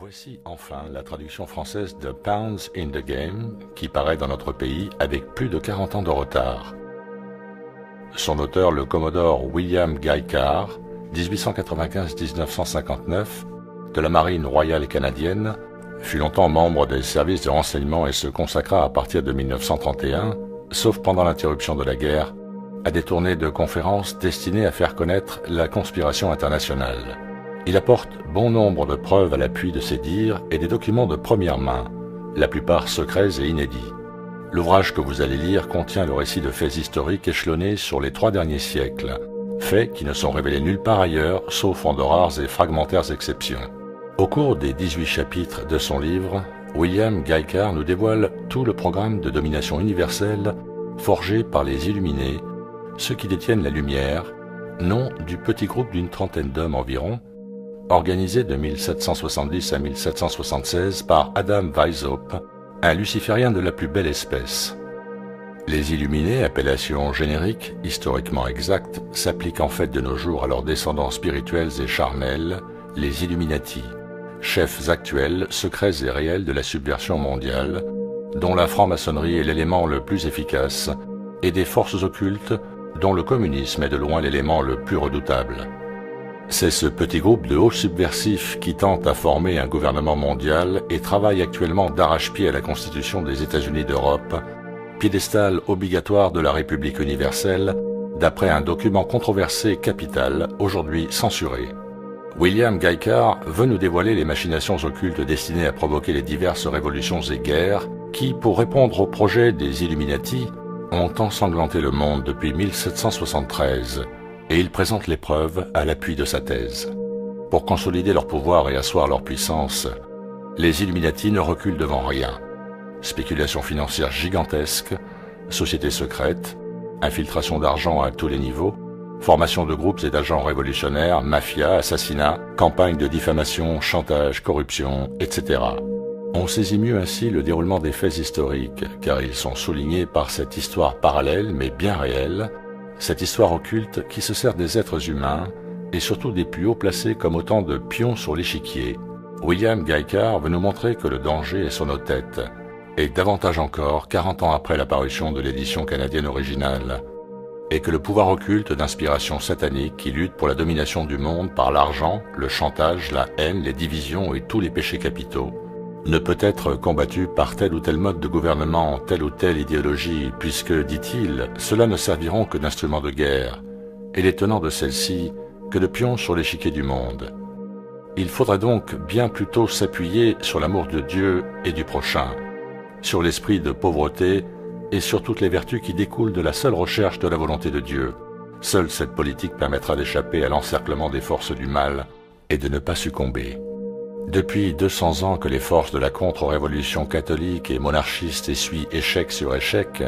Voici enfin la traduction française de Pounds in the Game, qui paraît dans notre pays avec plus de 40 ans de retard. Son auteur, le commodore William Guy Carr, 1895-1959, de la Marine royale canadienne, fut longtemps membre des services de renseignement et se consacra à partir de 1931, sauf pendant l'interruption de la guerre, à des tournées de conférences destinées à faire connaître la conspiration internationale. Il apporte bon nombre de preuves à l'appui de ses dires et des documents de première main, la plupart secrets et inédits. L'ouvrage que vous allez lire contient le récit de faits historiques échelonnés sur les 3 derniers siècles, faits qui ne sont révélés nulle part ailleurs, sauf en de rares et fragmentaires exceptions. Au cours des 18 chapitres de son livre, William Guy Carr nous dévoile tout le programme de domination universelle forgé par les Illuminés, ceux qui détiennent la lumière, nom du petit groupe d'une trentaine d'hommes environ, organisé de 1770 à 1776 par Adam Weishaupt, un luciférien de la plus belle espèce. Les Illuminés, appellation générique, historiquement exacte, s'appliquent en fait de nos jours à leurs descendants spirituels et charnels, les Illuminati, chefs actuels, secrets et réels de la subversion mondiale, dont la franc-maçonnerie est l'élément le plus efficace, et des forces occultes dont le communisme est de loin l'élément le plus redoutable. C'est ce petit groupe de hauts subversifs qui tente à former un gouvernement mondial et travaille actuellement d'arrache-pied à la Constitution des États-Unis d'Europe, piédestal obligatoire de la République universelle, d'après un document controversé capital, aujourd'hui censuré. William Guy Carr veut nous dévoiler les machinations occultes destinées à provoquer les diverses révolutions et guerres qui, pour répondre aux projets des Illuminati, ont ensanglanté le monde depuis 1773, et il présente les preuves à l'appui de sa thèse. Pour consolider leur pouvoir et asseoir leur puissance, les Illuminati ne reculent devant rien. Spéculation financière gigantesque, sociétés secrètes, infiltration d'argent à tous les niveaux, formation de groupes et d'agents révolutionnaires, mafia, assassinats, campagnes de diffamation, chantage, corruption, etc. On saisit mieux ainsi le déroulement des faits historiques, car ils sont soulignés par cette histoire parallèle mais bien réelle, cette histoire occulte qui se sert des êtres humains, et surtout des plus haut placés comme autant de pions sur l'échiquier. William Guy Carr veut nous montrer que le danger est sur nos têtes, et davantage encore 40 ans après la parution de l'édition canadienne originale, et que le pouvoir occulte d'inspiration satanique qui lutte pour la domination du monde par l'argent, le chantage, la haine, les divisions et tous les péchés capitaux, ne peut être combattu par tel ou tel mode de gouvernement, telle ou telle idéologie, puisque, dit-il, ceux-là ne serviront que d'instruments de guerre, et les tenants de celle-ci que de pions sur l'échiquier du monde. Il faudra donc bien plutôt s'appuyer sur l'amour de Dieu et du prochain, sur l'esprit de pauvreté et sur toutes les vertus qui découlent de la seule recherche de la volonté de Dieu. Seule cette politique permettra d'échapper à l'encerclement des forces du mal et de ne pas succomber. Depuis 200 ans que les forces de la contre-révolution catholique et monarchiste essuient échec sur échec,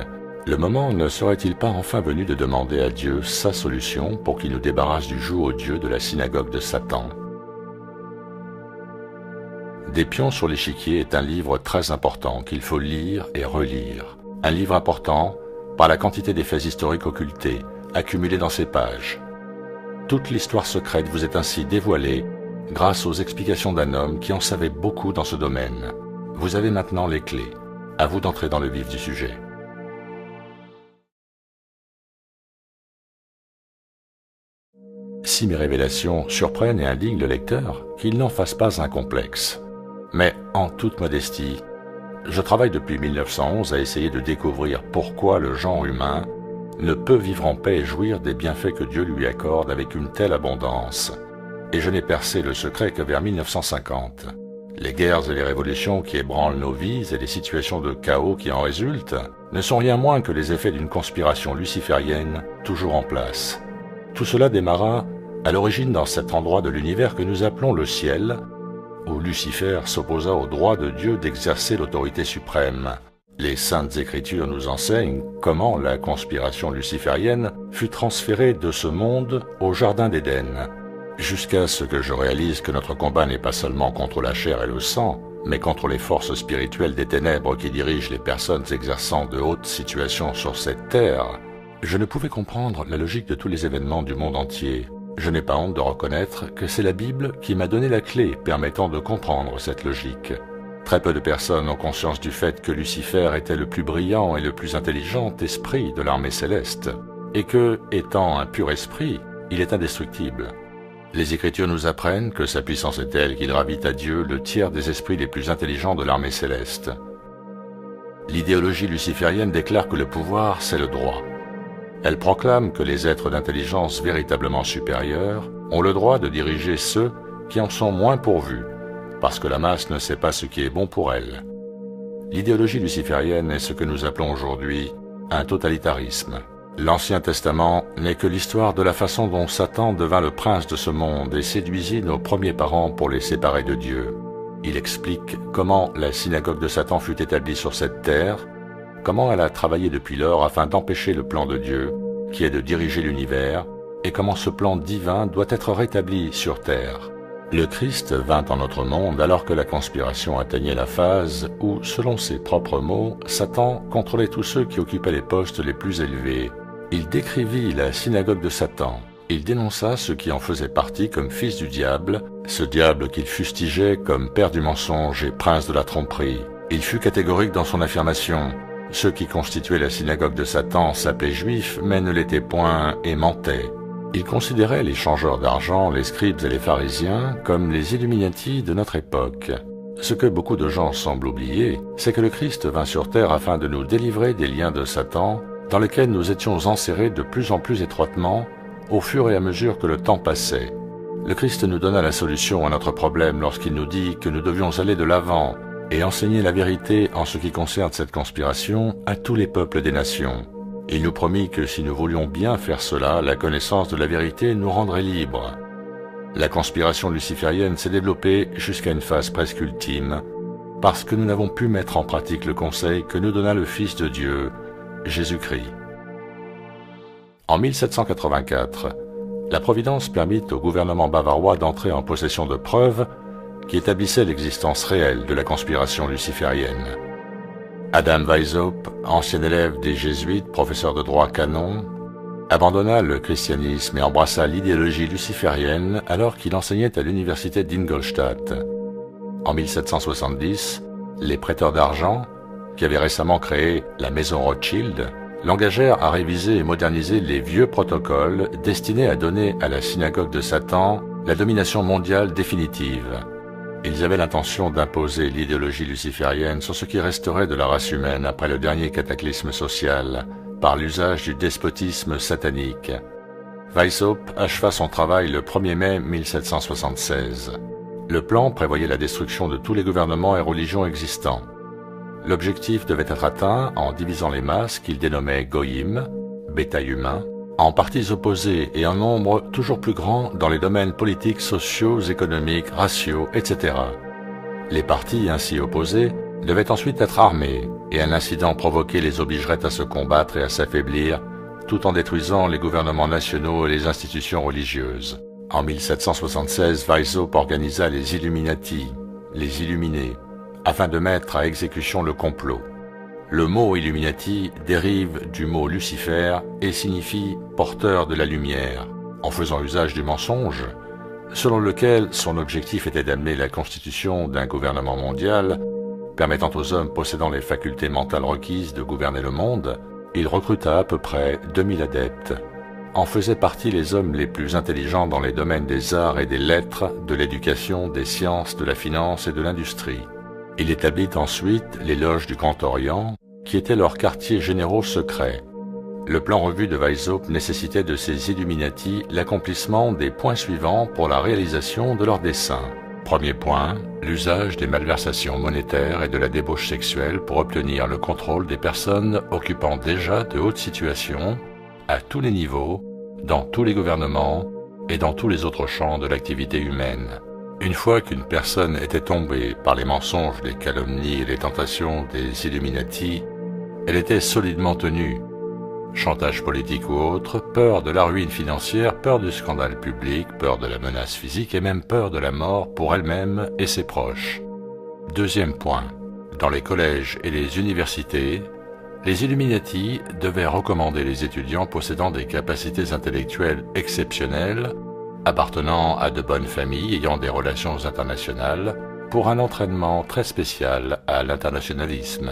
le moment ne serait-il pas enfin venu de demander à Dieu sa solution pour qu'il nous débarrasse du joug odieux de la synagogue de Satan? Des pions sur l'échiquier est un livre très important qu'il faut lire et relire. Un livre important par la quantité des faits historiques occultés, accumulés dans ces pages. Toute l'histoire secrète vous est ainsi dévoilée grâce aux explications d'un homme qui en savait beaucoup dans ce domaine. Vous avez maintenant les clés. À vous d'entrer dans le vif du sujet. Si mes révélations surprennent et indignent le lecteur, qu'il n'en fasse pas un complexe. Mais en toute modestie, je travaille depuis 1911 à essayer de découvrir pourquoi le genre humain ne peut vivre en paix et jouir des bienfaits que Dieu lui accorde avec une telle abondance. Et je n'ai percé le secret que vers 1950. Les guerres et les révolutions qui ébranlent nos vies et les situations de chaos qui en résultent ne sont rien moins que les effets d'une conspiration luciférienne toujours en place. Tout cela démarra à l'origine dans cet endroit de l'univers que nous appelons le ciel, où Lucifer s'opposa au droit de Dieu d'exercer l'autorité suprême. Les Saintes Écritures nous enseignent comment la conspiration luciférienne fut transférée de ce monde au Jardin d'Éden, jusqu'à ce que je réalise que notre combat n'est pas seulement contre la chair et le sang, mais contre les forces spirituelles des ténèbres qui dirigent les personnes exerçant de hautes situations sur cette terre. Je ne pouvais comprendre la logique de tous les événements du monde entier, Je n'ai pas honte de reconnaître que c'est la Bible qui m'a donné la clé permettant de comprendre cette logique. Très peu de personnes ont conscience du fait que Lucifer était le plus brillant et le plus intelligent esprit de l'armée céleste, et que, étant un pur esprit, il est indestructible. Les Écritures nous apprennent que sa puissance est telle qu'il ravit à Dieu le tiers des esprits les plus intelligents de l'armée céleste. L'idéologie luciférienne déclare que le pouvoir, c'est le droit. Elle proclame que les êtres d'intelligence véritablement supérieurs ont le droit de diriger ceux qui en sont moins pourvus, parce que la masse ne sait pas ce qui est bon pour elle. L'idéologie luciférienne est ce que nous appelons aujourd'hui un totalitarisme. L'Ancien Testament n'est que l'histoire de la façon dont Satan devint le prince de ce monde et séduisit nos premiers parents pour les séparer de Dieu. Il explique comment la synagogue de Satan fut établie sur cette terre, comment elle a travaillé depuis lors afin d'empêcher le plan de Dieu, qui est de diriger l'univers, et comment ce plan divin doit être rétabli sur terre. Le Christ vint en notre monde alors que la conspiration atteignait la phase où, selon ses propres mots, Satan contrôlait tous ceux qui occupaient les postes les plus élevés. Il décrivit la synagogue de Satan. Il dénonça ceux qui en faisaient partie comme fils du diable, ce diable qu'il fustigeait comme père du mensonge et prince de la tromperie. Il fut catégorique dans son affirmation. Ceux qui constituaient la synagogue de Satan s'appelaient juifs, mais ne l'étaient point et mentaient. Il considérait les changeurs d'argent, les scribes et les pharisiens comme les Illuminati de notre époque. Ce que beaucoup de gens semblent oublier, c'est que le Christ vint sur terre afin de nous délivrer des liens de Satan, dans lesquels nous étions enserrés de plus en plus étroitement, au fur et à mesure que le temps passait. Le Christ nous donna la solution à notre problème lorsqu'il nous dit que nous devions aller de l'avant et enseigner la vérité en ce qui concerne cette conspiration à tous les peuples des nations. Il nous promit que si nous voulions bien faire cela, la connaissance de la vérité nous rendrait libres. La conspiration luciférienne s'est développée jusqu'à une phase presque ultime, parce que nous n'avons pu mettre en pratique le conseil que nous donna le Fils de Dieu, Jésus-Christ. En 1784, la Providence permit au gouvernement bavarois d'entrer en possession de preuves qui établissaient l'existence réelle de la conspiration luciférienne. Adam Weishaupt, ancien élève des Jésuites, professeur de droit canon, abandonna le christianisme et embrassa l'idéologie luciférienne alors qu'il enseignait à l'université d'Ingolstadt. En 1770, les prêteurs d'argent, qui avaient récemment créé la maison Rothschild, l'engagèrent à réviser et moderniser les vieux protocoles destinés à donner à la synagogue de Satan la domination mondiale définitive. Ils avaient l'intention d'imposer l'idéologie luciférienne sur ce qui resterait de la race humaine après le dernier cataclysme social, par l'usage du despotisme satanique. Weishaupt acheva son travail le 1er mai 1776. Le plan prévoyait la destruction de tous les gouvernements et religions existants. L'objectif devait être atteint en divisant les masses qu'il dénommait Goïm, bétail humain, en partis opposés et en nombre toujours plus grand dans les domaines politiques, sociaux, économiques, raciaux, etc. Les partis ainsi opposés devaient ensuite être armés, et un incident provoqué les obligerait à se combattre et à s'affaiblir, tout en détruisant les gouvernements nationaux et les institutions religieuses. En 1776, Weishaupt organisa les Illuminati, les Illuminés, afin de mettre à exécution le complot. Le mot Illuminati dérive du mot Lucifer et signifie « porteur de la lumière », en faisant usage du mensonge, selon lequel son objectif était d'amener la constitution d'un gouvernement mondial permettant aux hommes possédant les facultés mentales requises de gouverner le monde. Il recruta à peu près 2000 adeptes. En faisaient partie les hommes les plus intelligents dans les domaines des arts et des lettres, de l'éducation, des sciences, de la finance et de l'industrie. Il établit ensuite les loges du Grand Orient, qui étaient leurs quartiers généraux secrets. Le plan revu de Weishaupt nécessitait de ces Illuminati l'accomplissement des points suivants pour la réalisation de leurs desseins. Premier point, l'usage des malversations monétaires et de la débauche sexuelle pour obtenir le contrôle des personnes occupant déjà de hautes situations, à tous les niveaux, dans tous les gouvernements et dans tous les autres champs de l'activité humaine. Une fois qu'une personne était tombée par les mensonges, les calomnies et les tentations des Illuminati, elle était solidement tenue. Chantage politique ou autre, peur de la ruine financière, peur du scandale public, peur de la menace physique et même peur de la mort pour elle-même et ses proches. Deuxième point, dans les collèges et les universités, les Illuminati devaient recommander les étudiants possédant des capacités intellectuelles exceptionnelles appartenant à de bonnes familles ayant des relations internationales, pour un entraînement très spécial à l'internationalisme.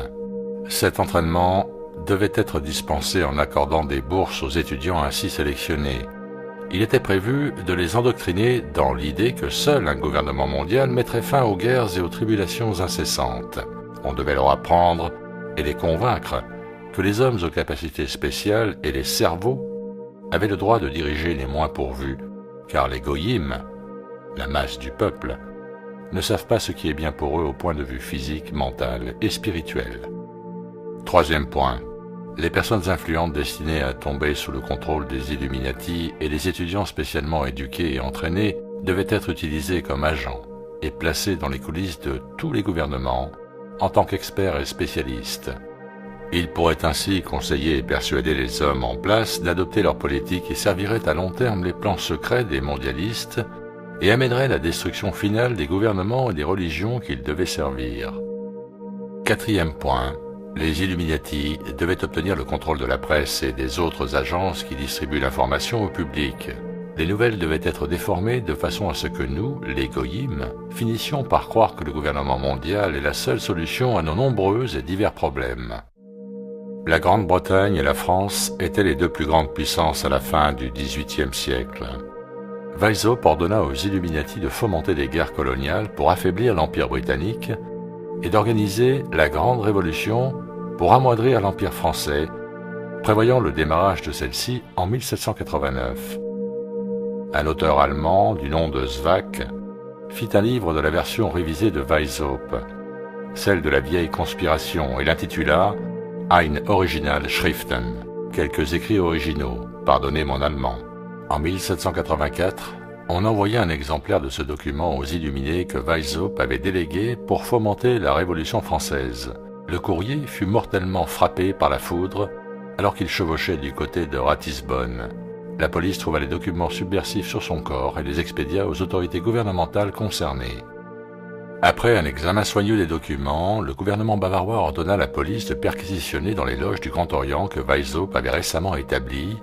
Cet entraînement devait être dispensé en accordant des bourses aux étudiants ainsi sélectionnés. Il était prévu de les endoctriner dans l'idée que seul un gouvernement mondial mettrait fin aux guerres et aux tribulations incessantes. On devait leur apprendre et les convaincre que les hommes aux capacités spéciales et les cerveaux avaient le droit de diriger les moins pourvus, car les goyim, la masse du peuple, ne savent pas ce qui est bien pour eux au point de vue physique, mental et spirituel. Troisième point. Les personnes influentes destinées à tomber sous le contrôle des Illuminati et les étudiants spécialement éduqués et entraînés devaient être utilisés comme agents et placés dans les coulisses de tous les gouvernements en tant qu'experts et spécialistes. Ils pourraient ainsi conseiller et persuader les hommes en place d'adopter leur politique et serviraient à long terme les plans secrets des mondialistes et amèneraient la destruction finale des gouvernements et des religions qu'ils devaient servir. Quatrième point. Les Illuminati devaient obtenir le contrôle de la presse et des autres agences qui distribuent l'information au public. Les nouvelles devaient être déformées de façon à ce que nous, les goyim, finissions par croire que le gouvernement mondial est la seule solution à nos nombreux et divers problèmes. La Grande-Bretagne et la France étaient les deux plus grandes puissances à la fin du XVIIIe siècle. Weishaupt ordonna aux Illuminati de fomenter des guerres coloniales pour affaiblir l'Empire britannique et d'organiser la Grande Révolution pour amoindrir l'Empire français, prévoyant le démarrage de celle-ci en 1789. Un auteur allemand du nom de Zwack fit un livre de la version révisée de Weishaupt, celle de la vieille conspiration, et l'intitula Ein Originalschriften, quelques écrits originaux, pardonnez mon allemand. En 1784, on envoya un exemplaire de ce document aux Illuminés que Weishaupt avait délégué pour fomenter la Révolution française. Le courrier fut mortellement frappé par la foudre alors qu'il chevauchait du côté de Ratisbonne. La police trouva les documents subversifs sur son corps et les expédia aux autorités gouvernementales concernées. Après un examen soigneux des documents, le gouvernement bavarois ordonna à la police de perquisitionner dans les loges du Grand Orient que Weishaupt avait récemment établies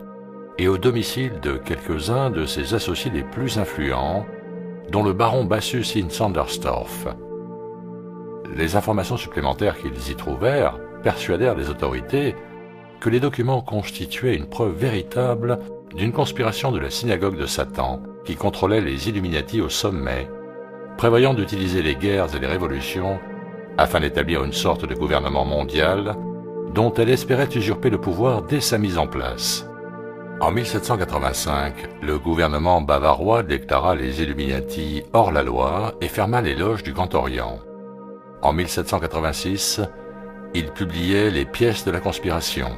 et au domicile de quelques-uns de ses associés les plus influents, dont le baron Bassus in Sandersdorf. Les informations supplémentaires qu'ils y trouvèrent persuadèrent les autorités que les documents constituaient une preuve véritable d'une conspiration de la synagogue de Satan qui contrôlait les Illuminati au sommet, prévoyant d'utiliser les guerres et les révolutions afin d'établir une sorte de gouvernement mondial dont elle espérait usurper le pouvoir dès sa mise en place. En 1785, le gouvernement bavarois déclara les Illuminati hors la loi et ferma les loges du Grand Orient. En 1786, il publiait les pièces de la conspiration.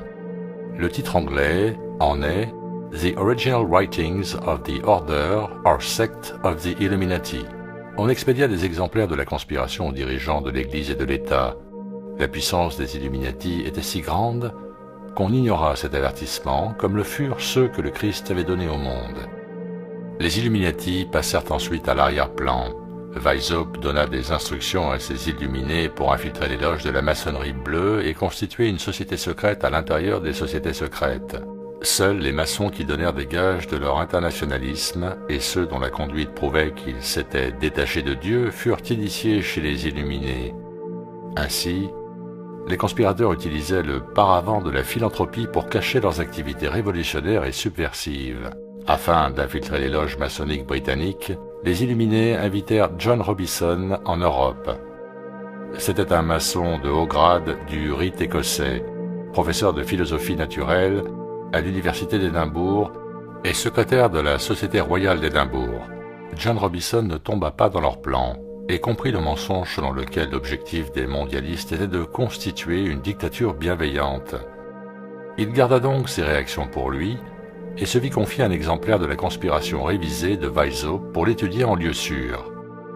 Le titre anglais en est « The Original Writings of the Order or Sect of the Illuminati ». On expédia des exemplaires de la conspiration aux dirigeants de l'Église et de l'État. La puissance des Illuminati était si grande qu'on ignora cet avertissement, comme le furent ceux que le Christ avait donnés au monde. Les Illuminati passèrent ensuite à l'arrière-plan. Weishaupt donna des instructions à ses illuminés pour infiltrer les loges de la maçonnerie bleue et constituer une société secrète à l'intérieur des sociétés secrètes. Seuls les maçons qui donnèrent des gages de leur internationalisme et ceux dont la conduite prouvait qu'ils s'étaient détachés de Dieu furent initiés chez les illuminés. Ainsi, les conspirateurs utilisaient le paravent de la philanthropie pour cacher leurs activités révolutionnaires et subversives. Afin d'infiltrer les loges maçonniques britanniques, les Illuminés invitèrent John Robison en Europe. C'était un maçon de haut grade du rite écossais, professeur de philosophie naturelle à l'université d'Édimbourg et secrétaire de la Société royale d'Édimbourg. John Robison ne tomba pas dans leur plan et comprit le mensonge selon lequel l'objectif des mondialistes était de constituer une dictature bienveillante. Il garda donc ses réactions pour lui et se vit confier un exemplaire de la conspiration révisée de Weishaupt pour l'étudier en lieu sûr.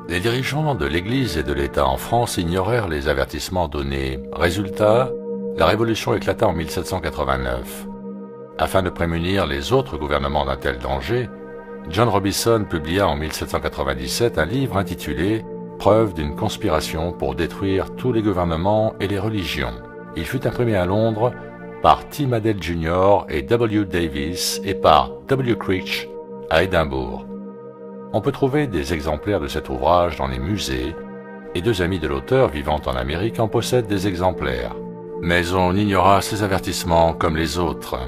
Les dirigeants de l'Église et de l'État en France ignorèrent les avertissements donnés. Résultat, la révolution éclata en 1789. Afin de prémunir les autres gouvernements d'un tel danger, John Robison publia en 1797 un livre intitulé « Preuve d'une conspiration pour détruire tous les gouvernements et les religions ». Il fut imprimé à Londres par T. Madell Jr. et W. Davis et par W. Creech à Édimbourg. On peut trouver des exemplaires de cet ouvrage dans les musées, et deux amis de l'auteur vivant en Amérique en possèdent des exemplaires. Mais on ignora ces avertissements comme les autres.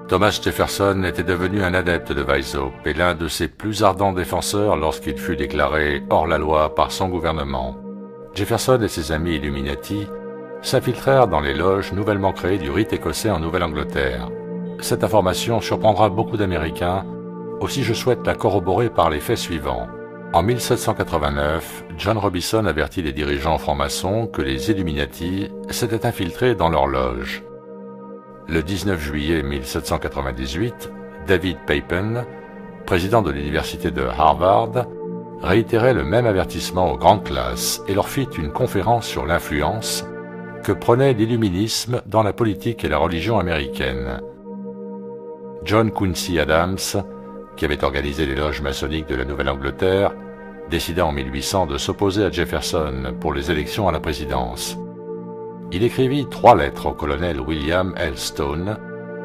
Thomas Jefferson était devenu un adepte de Weishaupt et l'un de ses plus ardents défenseurs lorsqu'il fut déclaré hors la loi par son gouvernement. Jefferson et ses amis Illuminati s'infiltrèrent dans les loges nouvellement créées du rite écossais en Nouvelle-Angleterre. Cette information surprendra beaucoup d'Américains, aussi je souhaite la corroborer par les faits suivants. En 1789, John Robinson avertit les dirigeants francs-maçons que les Illuminati s'étaient infiltrés dans leur loge. Le 19 juillet 1798, David Papin, président de l'université de Harvard, réitérait le même avertissement aux grandes classes et leur fit une conférence sur l'influence que prenait l'illuminisme dans la politique et la religion américaine. John Quincy Adams, qui avait organisé les loges maçonniques de la Nouvelle-Angleterre, décida en 1800 de s'opposer à Jefferson pour les élections à la présidence. Il écrivit 3 lettres au colonel William L. Stone,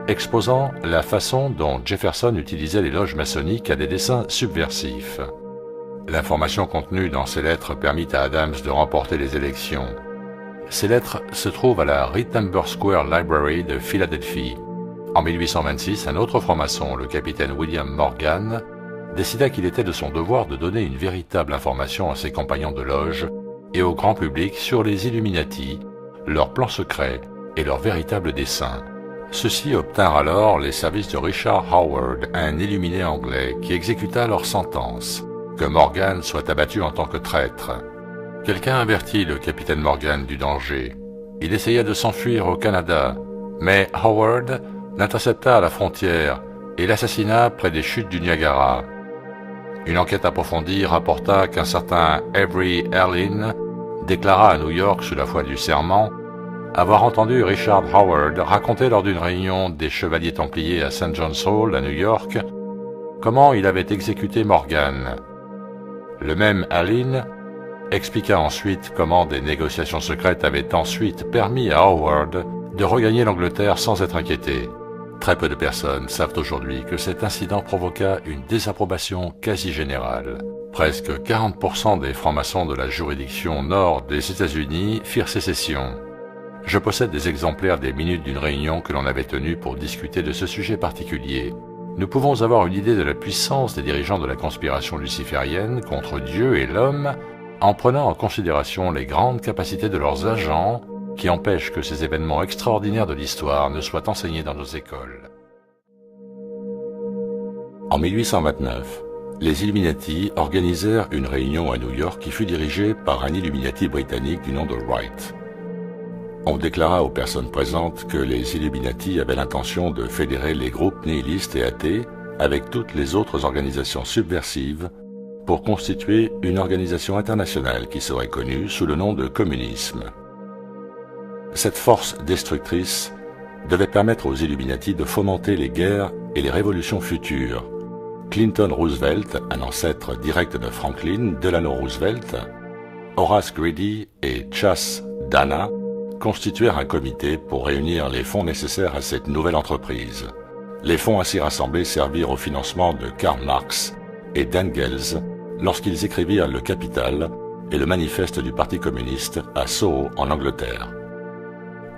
exposant la façon dont Jefferson utilisait les loges maçonniques à des desseins subversifs. L'information contenue dans ces lettres permit à Adams de remporter les élections. Ces lettres se trouvent à la Rittenberg Square Library de Philadelphie. En 1826, un autre franc-maçon, le capitaine William Morgan, décida qu'il était de son devoir de donner une véritable information à ses compagnons de loge et au grand public sur les Illuminati, leurs plans secrets et leurs véritables desseins. Ceux-ci obtinrent alors les services de Richard Howard, un illuminé anglais, qui exécuta leur sentence, que Morgan soit abattu en tant que traître. Quelqu'un avertit le capitaine Morgan du danger. Il essaya de s'enfuir au Canada, mais Howard l'intercepta à la frontière et l'assassina près des chutes du Niagara. Une enquête approfondie rapporta qu'un certain Avery Erlin déclara à New York sous la foi du serment avoir entendu Richard Howard raconter lors d'une réunion des Chevaliers Templiers à St. John's Hall à New York comment il avait exécuté Morgan. Le même Erlin expliqua ensuite comment des négociations secrètes avaient ensuite permis à Howard de regagner l'Angleterre sans être inquiété. Très peu de personnes savent aujourd'hui que cet incident provoqua une désapprobation quasi générale. Presque 40% des francs-maçons de la juridiction nord des États-Unis firent sécession. Je possède des exemplaires des minutes d'une réunion que l'on avait tenue pour discuter de ce sujet particulier. Nous pouvons avoir une idée de la puissance des dirigeants de la conspiration luciférienne contre Dieu et l'homme en prenant en considération les grandes capacités de leurs agents qui empêchent que ces événements extraordinaires de l'histoire ne soient enseignés dans nos écoles. En 1829, les Illuminati organisèrent une réunion à New York qui fut dirigée par un Illuminati britannique du nom de Wright. On déclara aux personnes présentes que les Illuminati avaient l'intention de fédérer les groupes nihilistes et athées avec toutes les autres organisations subversives pour constituer une organisation internationale qui serait connue sous le nom de communisme. Cette force destructrice devait permettre aux Illuminati de fomenter les guerres et les révolutions futures. Clinton Roosevelt, un ancêtre direct de Franklin Delano Roosevelt, Horace Greeley et Chas Dana constituèrent un comité pour réunir les fonds nécessaires à cette nouvelle entreprise. Les fonds ainsi rassemblés servirent au financement de Karl Marx et d'Engels lorsqu'ils écrivirent Le Capital et le manifeste du Parti communiste à Soho en Angleterre.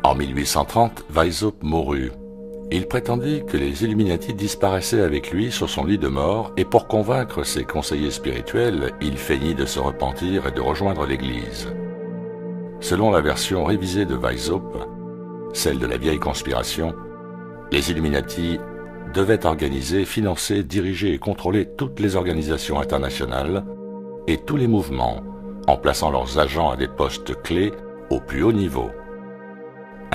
En 1830, Weishaupt mourut. Il prétendit que les Illuminati disparaissaient avec lui sur son lit de mort et pour convaincre ses conseillers spirituels, il feignit de se repentir et de rejoindre l'Église. Selon la version révisée de Weishaupt, celle de la vieille conspiration, les Illuminati devaient organiser, financer, diriger et contrôler toutes les organisations internationales et tous les mouvements, en plaçant leurs agents à des postes clés au plus haut niveau.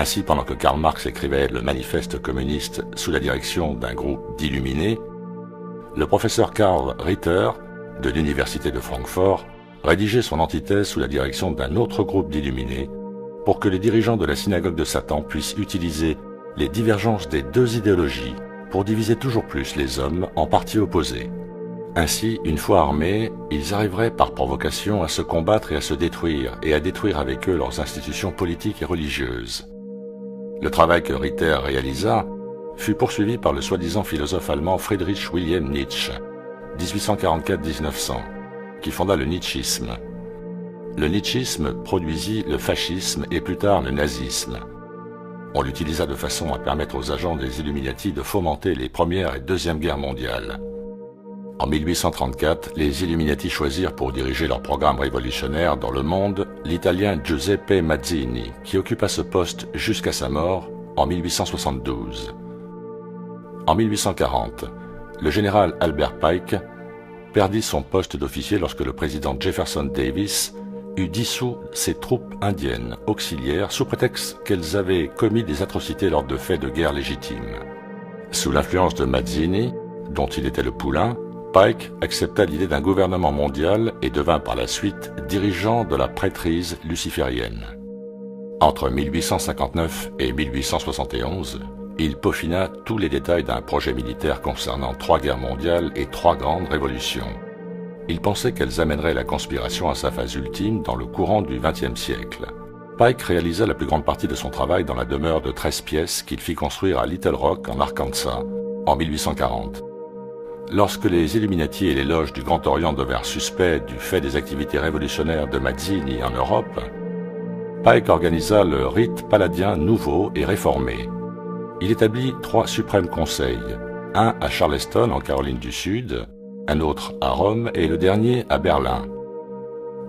Ainsi, pendant que Karl Marx écrivait le manifeste communiste sous la direction d'un groupe d'illuminés, le professeur Karl Ritter, de l'université de Francfort, rédigeait son antithèse sous la direction d'un autre groupe d'illuminés pour que les dirigeants de la synagogue de Satan puissent utiliser les divergences des deux idéologies pour diviser toujours plus les hommes en partis opposés. Ainsi, une fois armés, ils arriveraient par provocation à se combattre et à se détruire, et à détruire avec eux leurs institutions politiques et religieuses. Le travail que Ritter réalisa fut poursuivi par le soi-disant philosophe allemand Friedrich Wilhelm Nietzsche. 1844-1900, qui fonda le nietzschisme. Le nietzschisme produisit le fascisme et plus tard le nazisme. On l'utilisa de façon à permettre aux agents des Illuminati de fomenter les Première et Deuxième Guerres mondiales. En 1834, les Illuminati choisirent pour diriger leur programme révolutionnaire dans le monde l'Italien Giuseppe Mazzini, qui occupa ce poste jusqu'à sa mort en 1872. En 1840, le général Albert Pike perdit son poste d'officier lorsque le président Jefferson Davis eut dissous ses troupes indiennes auxiliaires sous prétexte qu'elles avaient commis des atrocités lors de faits de guerre légitimes. Sous l'influence de Mazzini, dont il était le poulain, Pike accepta l'idée d'un gouvernement mondial et devint par la suite dirigeant de la prêtrise luciférienne. Entre 1859 et 1871, il peaufina tous les détails d'un projet militaire concernant 3 guerres mondiales et 3 grandes révolutions. Il pensait qu'elles amèneraient la conspiration à sa phase ultime dans le courant du XXe siècle. Pike réalisa la plus grande partie de son travail dans la demeure de 13 pièces qu'il fit construire à Little Rock, en Arkansas, en 1840. Lorsque les Illuminati et les loges du Grand Orient devinrent suspects du fait des activités révolutionnaires de Mazzini en Europe, Pike organisa le rite paladien nouveau et réformé. Il établit 3 suprêmes conseils, un à Charleston en Caroline du Sud, un autre à Rome et le dernier à Berlin.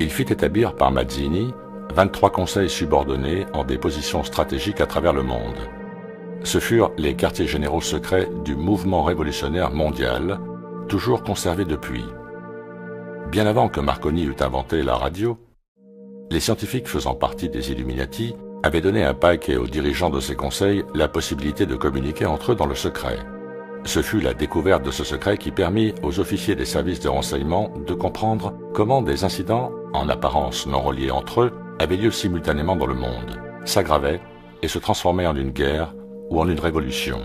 Il fit établir par Mazzini 23 conseils subordonnés en des positions stratégiques à travers le monde. Ce furent les quartiers généraux secrets du mouvement révolutionnaire mondial, toujours conservés depuis. Bien avant que Marconi eût inventé la radio, les scientifiques faisant partie des Illuminati avaient donné à Pike et aux dirigeants de ces conseils la possibilité de communiquer entre eux dans le secret. Ce fut la découverte de ce secret qui permit aux officiers des services de renseignement de comprendre comment des incidents, en apparence non reliés entre eux, avaient lieu simultanément dans le monde, s'aggravaient et se transformaient en une guerre ou en une révolution.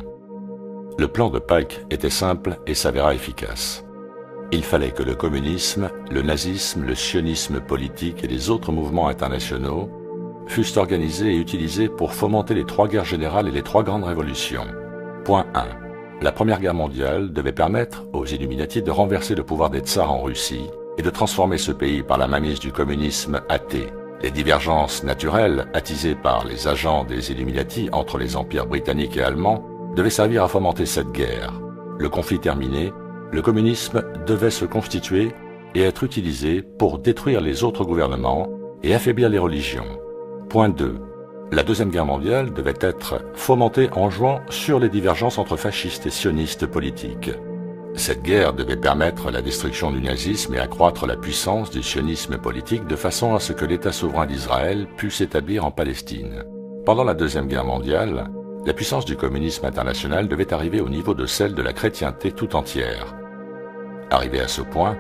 Le plan de Pike était simple et s'avéra efficace. Il fallait que le communisme, le nazisme, le sionisme politique et les autres mouvements internationaux fussent organisés et utilisés pour fomenter les 3 guerres générales et les 3 grandes révolutions. Point 1. La Première Guerre mondiale devait permettre aux Illuminati de renverser le pouvoir des tsars en Russie et de transformer ce pays par la mainmise du communisme athée. Les divergences naturelles attisées par les agents des Illuminati entre les empires britanniques et allemands devaient servir à fomenter cette guerre. Le conflit terminé, le communisme devait se constituer et être utilisé pour détruire les autres gouvernements et affaiblir les religions. Point 2. La Deuxième Guerre mondiale devait être fomentée en jouant sur les divergences entre fascistes et sionistes politiques. Cette guerre devait permettre la destruction du nazisme et accroître la puissance du sionisme politique de façon à ce que l'État souverain d'Israël pût s'établir en Palestine. Pendant la Deuxième Guerre mondiale, la puissance du communisme international devait arriver au niveau de celle de la chrétienté tout entière. Arrivé à ce point,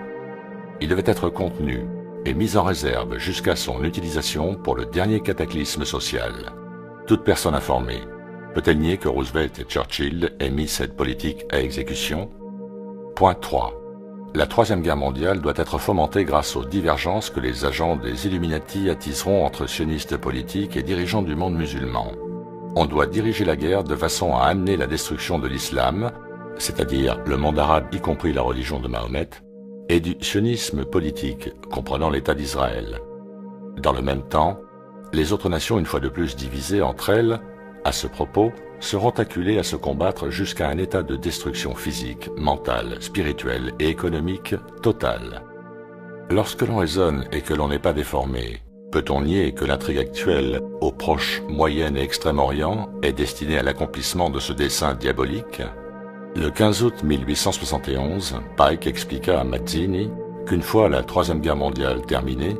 il devait être contenu et mis en réserve jusqu'à son utilisation pour le dernier cataclysme social. Toute personne informée peut-elle nier que Roosevelt et Churchill aient mis cette politique à exécution? Point 3. La Troisième Guerre mondiale doit être fomentée grâce aux divergences que les agents des Illuminati attiseront entre sionistes politiques et dirigeants du monde musulman. On doit diriger la guerre de façon à amener la destruction de l'islam, c'est-à-dire le monde arabe y compris la religion de Mahomet, et du sionisme politique, comprenant l'État d'Israël. Dans le même temps, les autres nations, une fois de plus divisées entre elles, à ce propos, seront acculées à se combattre jusqu'à un état de destruction physique, mentale, spirituelle et économique totale. Lorsque l'on raisonne et que l'on n'est pas déformé, peut-on nier que l'intrigue actuelle au Proche, Moyen et Extrême-Orient est destinée à l'accomplissement de ce dessein diabolique? Le 15 août 1871, Pike expliqua à Mazzini qu'une fois la Troisième Guerre mondiale terminée,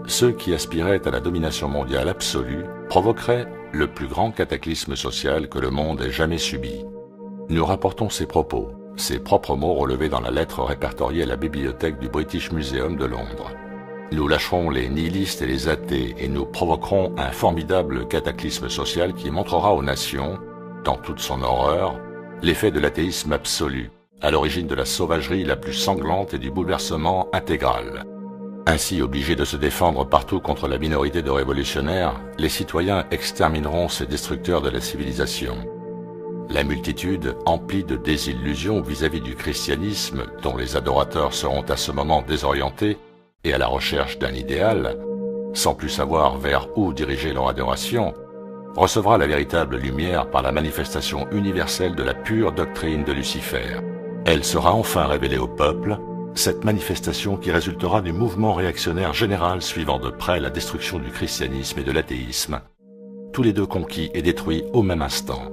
ceux qui aspiraient à la domination mondiale absolue provoqueraient le plus grand cataclysme social que le monde ait jamais subi. Nous rapportons ces propos, ses propres mots relevés dans la lettre répertoriée à la bibliothèque du British Museum de Londres. Nous lâcherons les nihilistes et les athées et nous provoquerons un formidable cataclysme social qui montrera aux nations, dans toute son horreur, l'effet de l'athéisme absolu, à l'origine de la sauvagerie la plus sanglante et du bouleversement intégral. Ainsi, obligés de se défendre partout contre la minorité de révolutionnaires, les citoyens extermineront ces destructeurs de la civilisation. La multitude, emplie de désillusions vis-à-vis du christianisme, dont les adorateurs seront à ce moment désorientés et à la recherche d'un idéal, sans plus savoir vers où diriger leur adoration, recevra la véritable lumière par la manifestation universelle de la pure doctrine de Lucifer. Elle sera enfin révélée au peuple, cette manifestation qui résultera du mouvement réactionnaire général suivant de près la destruction du christianisme et de l'athéisme, tous les deux conquis et détruits au même instant.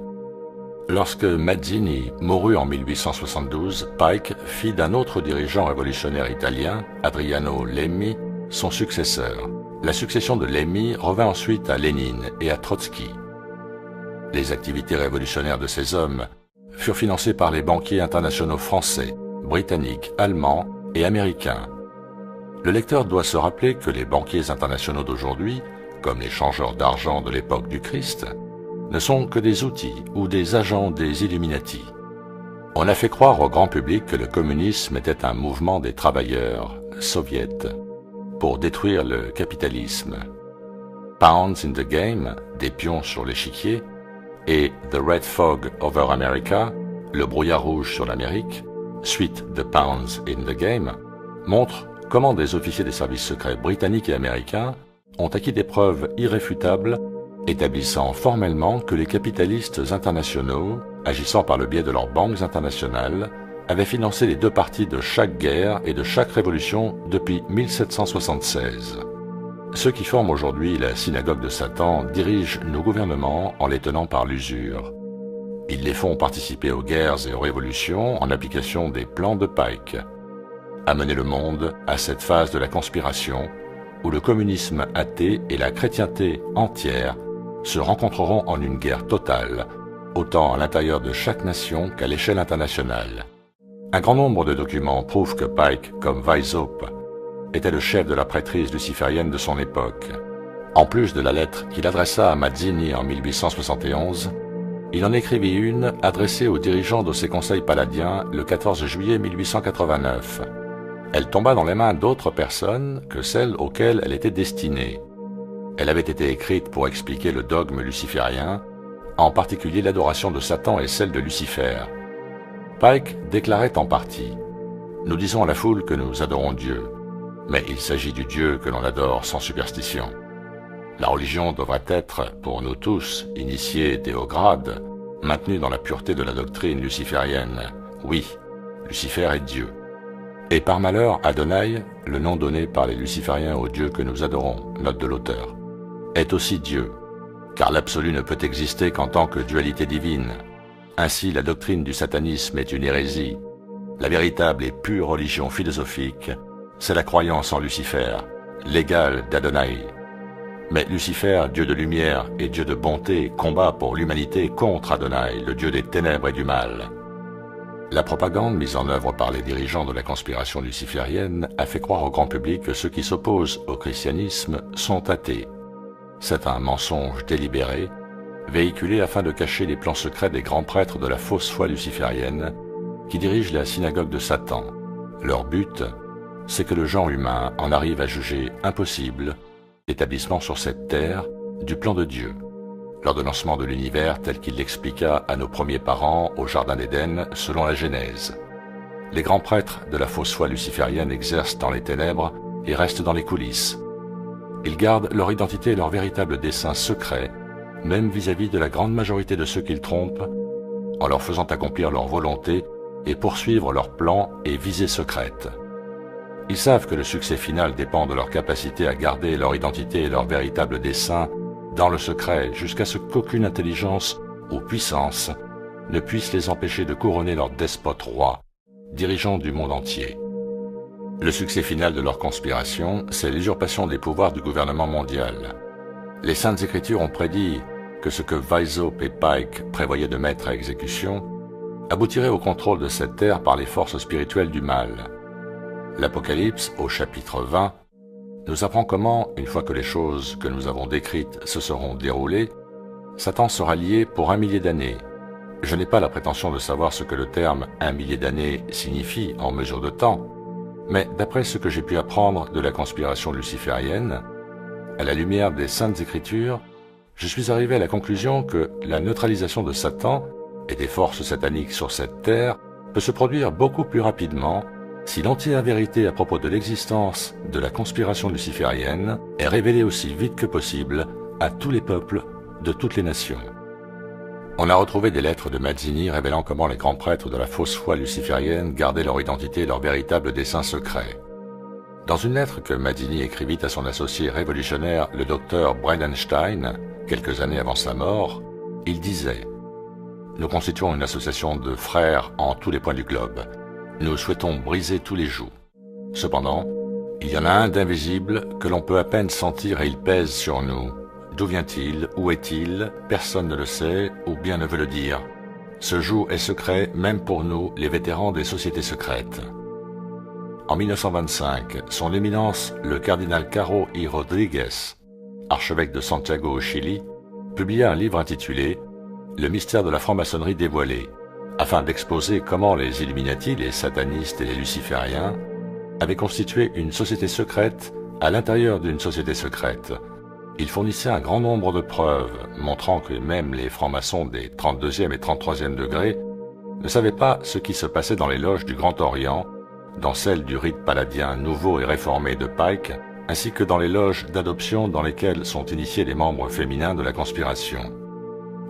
Lorsque Mazzini mourut en 1872, Pike fit d'un autre dirigeant révolutionnaire italien, Adriano Lemmi, son successeur. La succession de Lemmi revint ensuite à Lénine et à Trotsky. Les activités révolutionnaires de ces hommes furent financées par les banquiers internationaux français, britanniques, allemands et américains. Le lecteur doit se rappeler que les banquiers internationaux d'aujourd'hui, comme les changeurs d'argent de l'époque du Christ, ne sont que des outils ou des agents des Illuminati. On a fait croire au grand public que le communisme était un mouvement des travailleurs soviétiques pour détruire le capitalisme. Pounds in the Game, des pions sur l'échiquier, et The Red Fog over America, le brouillard rouge sur l'Amérique, suite de Pounds in the Game, montrent comment des officiers des services secrets britanniques et américains ont acquis des preuves irréfutables établissant formellement que les capitalistes internationaux, agissant par le biais de leurs banques internationales, avaient financé les deux parties de chaque guerre et de chaque révolution depuis 1776. Ceux qui forment aujourd'hui la synagogue de Satan dirigent nos gouvernements en les tenant par l'usure. Ils les font participer aux guerres et aux révolutions en application des plans de Pike. Amener le monde à cette phase de la conspiration où le communisme athée et la chrétienté entière se rencontreront en une guerre totale, autant à l'intérieur de chaque nation qu'à l'échelle internationale. Un grand nombre de documents prouvent que Pike, comme Weishaupt, était le chef de la prêtrise luciférienne de son époque. En plus de la lettre qu'il adressa à Mazzini en 1871, il en écrivit une adressée aux dirigeants de ses conseils palladiens le 14 juillet 1889. Elle tomba dans les mains d'autres personnes que celles auxquelles elle était destinée. Elle avait été écrite pour expliquer le dogme luciférien, en particulier l'adoration de Satan et celle de Lucifer. Pike déclarait en partie « Nous disons à la foule que nous adorons Dieu, mais il s'agit du Dieu que l'on adore sans superstition. La religion devrait être, pour nous tous, initiés dès haut grade, maintenue dans la pureté de la doctrine luciférienne. Oui, Lucifer est Dieu. Et par malheur, Adonai, le nom donné par les lucifériens au Dieu que nous adorons, note de l'auteur, est aussi Dieu, car l'absolu ne peut exister qu'en tant que dualité divine. Ainsi, la doctrine du satanisme est une hérésie. La véritable et pure religion philosophique, c'est la croyance en Lucifer, l'égal d'Adonai. Mais Lucifer, Dieu de lumière et Dieu de bonté, combat pour l'humanité contre Adonai, le Dieu des ténèbres et du mal. La propagande mise en œuvre par les dirigeants de la conspiration luciférienne a fait croire au grand public que ceux qui s'opposent au christianisme sont athées. C'est un mensonge délibéré, véhiculé afin de cacher les plans secrets des grands prêtres de la fausse foi luciférienne qui dirigent la synagogue de Satan. Leur but, c'est que le genre humain en arrive à juger impossible l'établissement sur cette terre du plan de Dieu, l'ordonnancement de l'univers tel qu'il l'expliqua à nos premiers parents au Jardin d'Éden selon la Genèse. Les grands prêtres de la fausse foi luciférienne exercent dans les ténèbres et restent dans les coulisses. Ils gardent leur identité et leur véritable dessein secret, même vis-à-vis de la grande majorité de ceux qu'ils trompent, en leur faisant accomplir leur volonté et poursuivre leurs plans et visées secrètes. Ils savent que le succès final dépend de leur capacité à garder leur identité et leur véritable dessein dans le secret jusqu'à ce qu'aucune intelligence ou puissance ne puisse les empêcher de couronner leur despote roi, dirigeant du monde entier. Le succès final de leur conspiration, c'est l'usurpation des pouvoirs du gouvernement mondial. Les Saintes Écritures ont prédit que ce que Weishaupt et Pike prévoyaient de mettre à exécution aboutirait au contrôle de cette terre par les forces spirituelles du mal. L'Apocalypse, au chapitre 20, nous apprend comment, une fois que les choses que nous avons décrites se seront déroulées, Satan sera lié pour 1 millier d'années. Je n'ai pas la prétention de savoir ce que le terme 1 millier d'années signifie en mesure de temps, mais d'après ce que j'ai pu apprendre de la conspiration luciférienne, à la lumière des Saintes Écritures, je suis arrivé à la conclusion que la neutralisation de Satan et des forces sataniques sur cette terre peut se produire beaucoup plus rapidement si l'entière vérité à propos de l'existence de la conspiration luciférienne est révélée aussi vite que possible à tous les peuples de toutes les nations. On a retrouvé des lettres de Mazzini révélant comment les grands prêtres de la fausse foi luciférienne gardaient leur identité et leur véritable dessein secret. Dans une lettre que Mazzini écrivit à son associé révolutionnaire, le docteur Bridenstine, quelques années avant sa mort, il disait « Nous constituons une association de frères en tous les points du globe. Nous souhaitons briser tous les jougs. Cependant, il y en a un d'invisible que l'on peut à peine sentir et il pèse sur nous. D'où vient-il? Où est-il? Personne ne le sait, ou bien ne veut le dire. Ce joug est secret même pour nous, les vétérans des sociétés secrètes. » En 1925, son éminence, le cardinal Caro y Rodriguez, archevêque de Santiago au Chili, publia un livre intitulé « Le mystère de la franc-maçonnerie dévoilé », afin d'exposer comment les Illuminati, les satanistes et les lucifériens avaient constitué une société secrète à l'intérieur d'une société secrète. Il fournissait un grand nombre de preuves montrant que même les francs-maçons des 32e et 33e degrés ne savaient pas ce qui se passait dans les loges du Grand Orient, dans celles du rite paladien nouveau et réformé de Pike, ainsi que dans les loges d'adoption dans lesquelles sont initiés les membres féminins de la conspiration.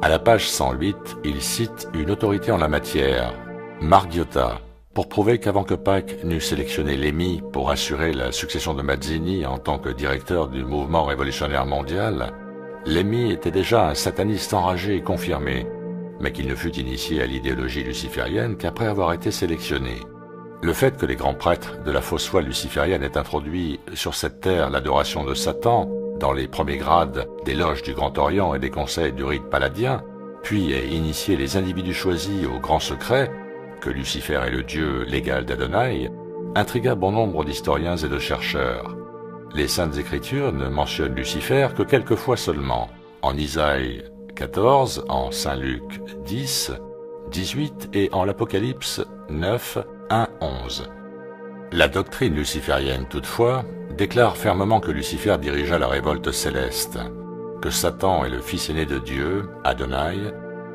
À la page 108, il cite une autorité en la matière, Margiotta, pour prouver qu'avant que Pike n'eût sélectionné Lemy pour assurer la succession de Mazzini en tant que directeur du mouvement révolutionnaire mondial, Lemy était déjà un sataniste enragé et confirmé, mais qu'il ne fut initié à l'idéologie luciférienne qu'après avoir été sélectionné. Le fait que les grands prêtres de la fausse foi luciférienne aient introduit sur cette terre l'adoration de Satan dans les premiers grades des loges du Grand Orient et des conseils du rite paladien, puis aient initié les individus choisis au grand secret, que Lucifer est le dieu légal d'Adonai, intrigua bon nombre d'historiens et de chercheurs. Les Saintes Écritures ne mentionnent Lucifer que quelques fois seulement, en Isaïe 14, en Saint Luc 10, 18 et en l'Apocalypse 9, 1, 11. La doctrine luciférienne, toutefois, déclare fermement que Lucifer dirigea la révolte céleste, que Satan est le fils aîné de Dieu, Adonai,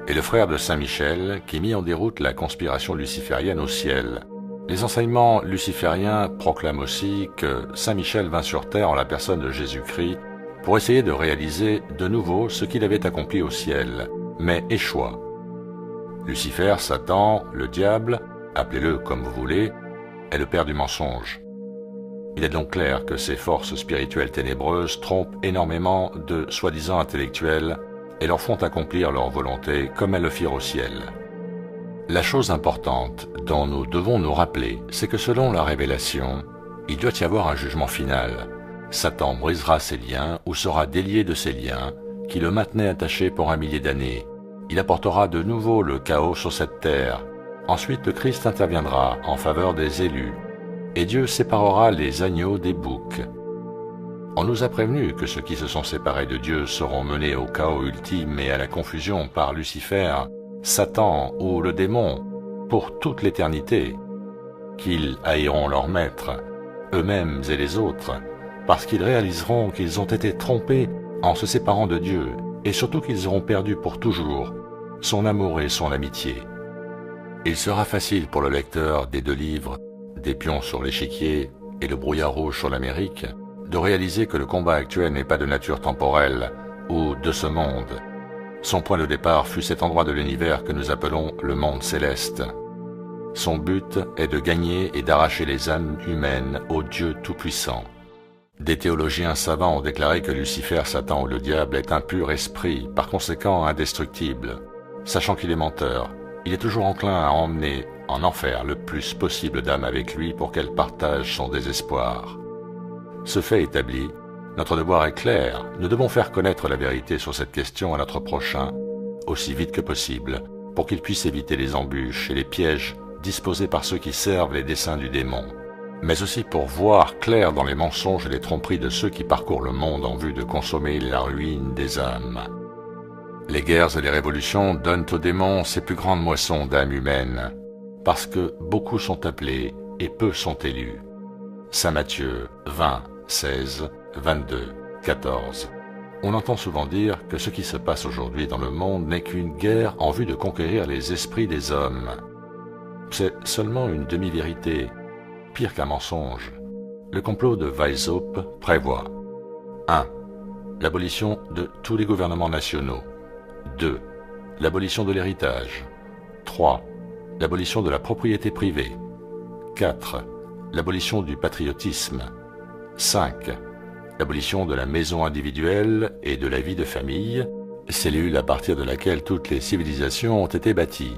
et le frère de Saint Michel qui mit en déroute la conspiration luciférienne au ciel. Les enseignements lucifériens proclament aussi que Saint Michel vint sur terre en la personne de Jésus-Christ pour essayer de réaliser de nouveau ce qu'il avait accompli au ciel, mais échoua. Lucifer, Satan, le diable, appelez-le comme vous voulez, est le père du mensonge. Il est donc clair que ces forces spirituelles ténébreuses trompent énormément de soi-disant intellectuels et leur font accomplir leur volonté comme elles le firent au ciel. La chose importante dont nous devons nous rappeler, c'est que selon la révélation, il doit y avoir un jugement final. Satan brisera ses liens ou sera délié de ses liens qui le maintenaient attaché pour 1 millier d'années. Il apportera de nouveau le chaos sur cette terre. Ensuite, le Christ interviendra en faveur des élus, et Dieu séparera les agneaux des boucs. On nous a prévenu que ceux qui se sont séparés de Dieu seront menés au chaos ultime et à la confusion par Lucifer, Satan ou le démon, pour toute l'éternité, qu'ils haïront leur maître, eux-mêmes et les autres, parce qu'ils réaliseront qu'ils ont été trompés en se séparant de Dieu, et surtout qu'ils auront perdu pour toujours son amour et son amitié. Il sera facile pour le lecteur des 2 livres, Des pions sur l'échiquier et Le brouillard rouge sur l'Amérique, de réaliser que le combat actuel n'est pas de nature temporelle ou de ce monde. Son point de départ fut cet endroit de l'univers que nous appelons le monde céleste. Son but est de gagner et d'arracher les âmes humaines au Dieu tout-puissant. Des théologiens savants ont déclaré que Lucifer, Satan ou le diable est un pur esprit, par conséquent indestructible. Sachant qu'il est menteur, il est toujours enclin à emmener en enfer le plus possible d'âmes avec lui pour qu'elles partagent son désespoir. Ce fait établi, notre devoir est clair, nous devons faire connaître la vérité sur cette question à notre prochain, aussi vite que possible, pour qu'il puisse éviter les embûches et les pièges disposés par ceux qui servent les desseins du démon, mais aussi pour voir clair dans les mensonges et les tromperies de ceux qui parcourent le monde en vue de consommer la ruine des âmes. Les guerres et les révolutions donnent aux démons ses plus grandes moissons d'âmes humaines, parce que beaucoup sont appelés et peu sont élus. Saint Matthieu 20, 16, 22, 14. On entend souvent dire que ce qui se passe aujourd'hui dans le monde n'est qu'une guerre en vue de conquérir les esprits des hommes. C'est seulement une demi-vérité, pire qu'un mensonge. Le complot de Weishaupt prévoit 1. L'abolition de tous les gouvernements nationaux. 2. L'abolition de l'héritage. 3. L'abolition de la propriété privée. 4. L'abolition du patriotisme. 5. L'abolition de la maison individuelle et de la vie de famille, cellule à partir de laquelle toutes les civilisations ont été bâties.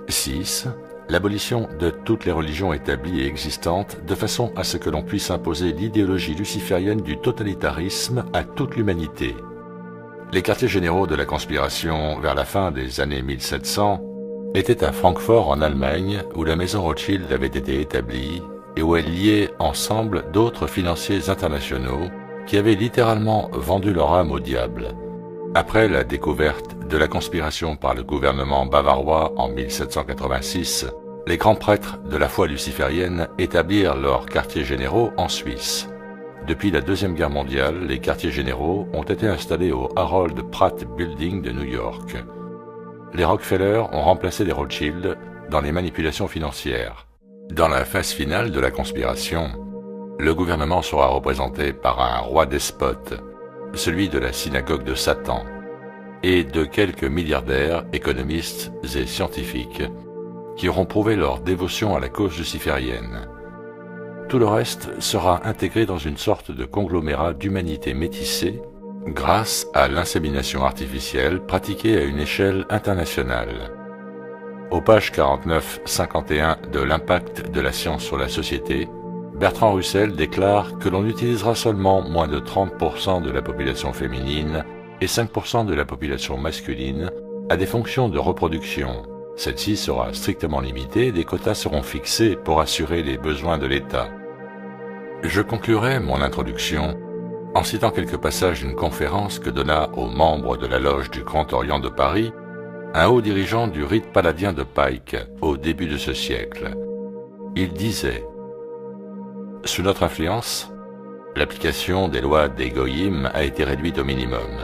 6. L'abolition de toutes les religions établies et existantes, de façon à ce que l'on puisse imposer l'idéologie luciférienne du totalitarisme à toute l'humanité. Les quartiers généraux de la conspiration vers la fin des années 1700 étaient à Francfort en Allemagne, où la maison Rothschild avait été établie et où elle liait ensemble d'autres financiers internationaux qui avaient littéralement vendu leur âme au diable. Après la découverte de la conspiration par le gouvernement bavarois en 1786, les grands prêtres de la foi luciférienne établirent leurs quartiers généraux en Suisse. Depuis la Deuxième Guerre mondiale, les quartiers généraux ont été installés au Harold Pratt Building de New York. Les Rockefeller ont remplacé les Rothschild dans les manipulations financières. Dans la phase finale de la conspiration, le gouvernement sera représenté par un roi despote, celui de la synagogue de Satan, et de quelques milliardaires, économistes et scientifiques qui auront prouvé leur dévotion à la cause luciférienne. Tout le reste sera intégré dans une sorte de conglomérat d'humanité métissée grâce à l'insémination artificielle pratiquée à une échelle internationale. Aux pages 49-51 de l'Impact de la science sur la société, Bertrand Russell déclare que l'on utilisera seulement moins de 30% de la population féminine et 5% de la population masculine à des fonctions de reproduction. Celle-ci sera strictement limitée et des quotas seront fixés pour assurer les besoins de l'État. Je conclurai mon introduction en citant quelques passages d'une conférence que donna aux membres de la loge du Grand Orient de Paris un haut dirigeant du rite paladien de Pike au début de ce siècle. Il disait: sous notre influence, l'application des lois des Goïm a été réduite au minimum.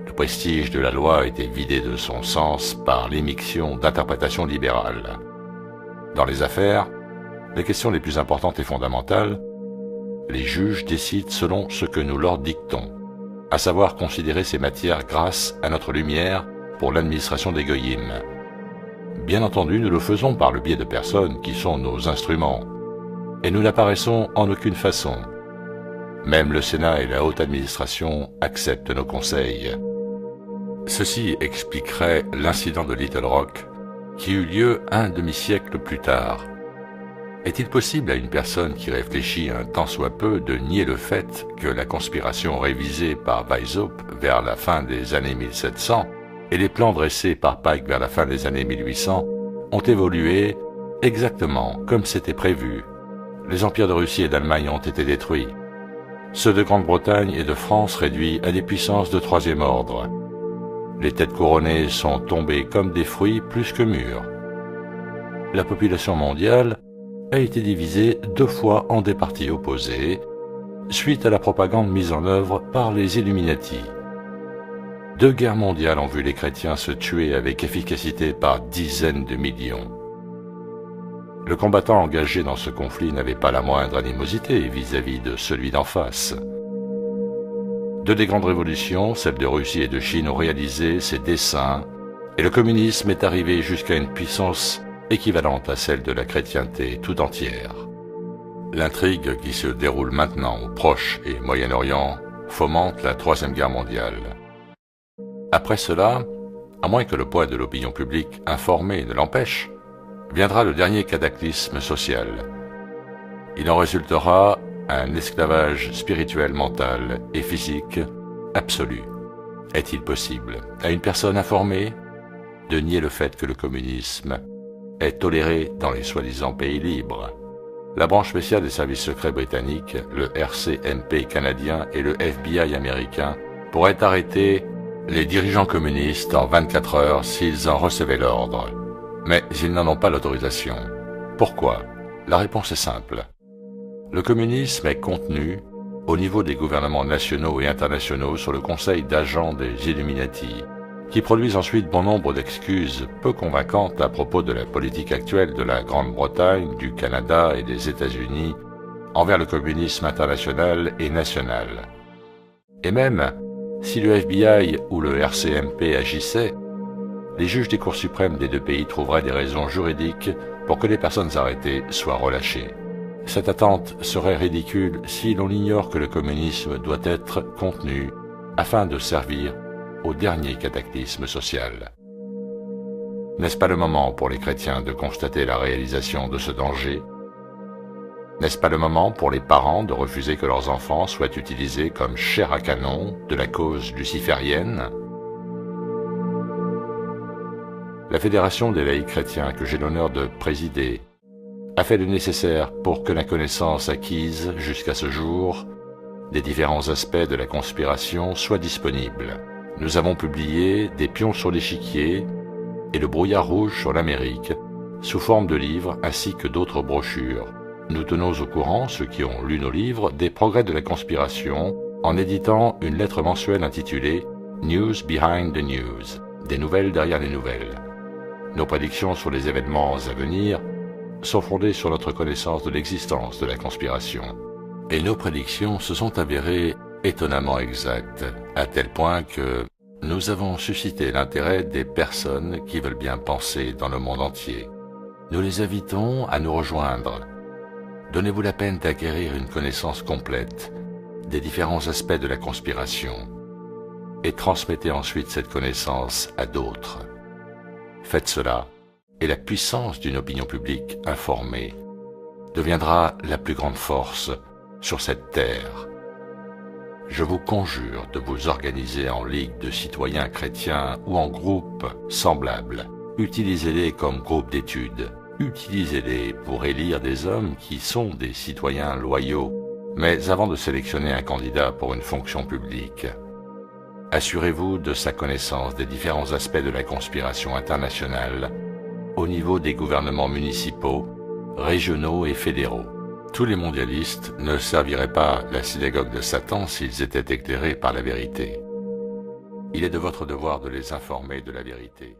Le prestige de la loi a été vidé de son sens par l'émission d'interprétations libérales. Dans les affaires, les questions les plus importantes et fondamentales, les juges décident selon ce que nous leur dictons, à savoir considérer ces matières grâce à notre lumière pour l'administration des Goïm. Bien entendu, nous le faisons par le biais de personnes qui sont nos instruments, et nous n'apparaissons en aucune façon. Même le Sénat et la haute administration acceptent nos conseils. Ceci expliquerait l'incident de Little Rock, qui eut lieu un demi-siècle plus tard. Est-il possible à une personne qui réfléchit un tant soit peu de nier le fait que la conspiration révisée par Weishaupt vers la fin des années 1700 et les plans dressés par Pike vers la fin des années 1800 ont évolué exactement comme c'était prévu? Les empires de Russie et d'Allemagne ont été détruits. Ceux de Grande-Bretagne et de France réduits à des puissances de troisième ordre. Les têtes couronnées sont tombées comme des fruits plus que mûrs. La population mondiale a été divisée 2 fois en des partis opposés, suite à la propagande mise en œuvre par les Illuminati. 2 guerres mondiales ont vu les chrétiens se tuer avec efficacité par dizaines de millions. Le combattant engagé dans ce conflit n'avait pas la moindre animosité vis-à-vis de celui d'en face. 2 des grandes révolutions, celles de Russie et de Chine, ont réalisé ses desseins, et le communisme est arrivé jusqu'à une puissance équivalente à celle de la chrétienté tout entière. L'intrigue qui se déroule maintenant au Proche et Moyen-Orient fomente la Troisième Guerre mondiale. Après cela, à moins que le poids de l'opinion publique informée ne l'empêche, viendra le dernier cataclysme social. Il en résultera un esclavage spirituel, mental et physique absolu. Est-il possible, à une personne informée, de nier le fait que le communisme est toléré dans les soi-disant pays libres? La branche spéciale des services secrets britanniques, le RCMP canadien et le FBI américain pourraient arrêter les dirigeants communistes en 24 heures s'ils en recevaient l'ordre. Mais ils n'en ont pas l'autorisation. Pourquoi? La réponse est simple. Le communisme est contenu au niveau des gouvernements nationaux et internationaux sur le conseil d'agents des Illuminati, qui produisent ensuite bon nombre d'excuses peu convaincantes à propos de la politique actuelle de la Grande-Bretagne, du Canada et des États-Unis envers le communisme international et national. Et même, si le FBI ou le RCMP agissaient, les juges des cours suprêmes des deux pays trouveraient des raisons juridiques pour que les personnes arrêtées soient relâchées. Cette attente serait ridicule si l'on ignore que le communisme doit être contenu afin de servir au dernier cataclysme social. N'est-ce pas le moment pour les chrétiens de constater la réalisation de ce danger? N'est-ce pas le moment pour les parents de refuser que leurs enfants soient utilisés comme chair à canon de la cause luciférienne? La Fédération des laïcs chrétiens que j'ai l'honneur de présider a fait le nécessaire pour que la connaissance acquise jusqu'à ce jour des différents aspects de la conspiration soit disponible. Nous avons publié des pions sur l'échiquier et le brouillard rouge sur l'Amérique sous forme de livres ainsi que d'autres brochures. Nous tenons au courant, ceux qui ont lu nos livres, des progrès de la conspiration en éditant une lettre mensuelle intitulée « News Behind the News », des nouvelles derrière les nouvelles. Nos prédictions sur les événements à venir sont fondées sur notre connaissance de l'existence de la conspiration. Et nos prédictions se sont avérées étonnamment exactes, à tel point que nous avons suscité l'intérêt des personnes qui veulent bien penser dans le monde entier. Nous les invitons à nous rejoindre. Donnez-vous la peine d'acquérir une connaissance complète des différents aspects de la conspiration et transmettez ensuite cette connaissance à d'autres. Faites cela et la puissance d'une opinion publique informée deviendra la plus grande force sur cette terre. Je vous conjure de vous organiser en ligue de citoyens chrétiens ou en groupes semblables. Utilisez-les comme groupe d'études. Utilisez-les pour élire des hommes qui sont des citoyens loyaux. Mais avant de sélectionner un candidat pour une fonction publique, assurez-vous de sa connaissance des différents aspects de la conspiration internationale au niveau des gouvernements municipaux, régionaux et fédéraux. Tous les mondialistes ne serviraient pas la synagogue de Satan s'ils étaient éclairés par la vérité. Il est de votre devoir de les informer de la vérité.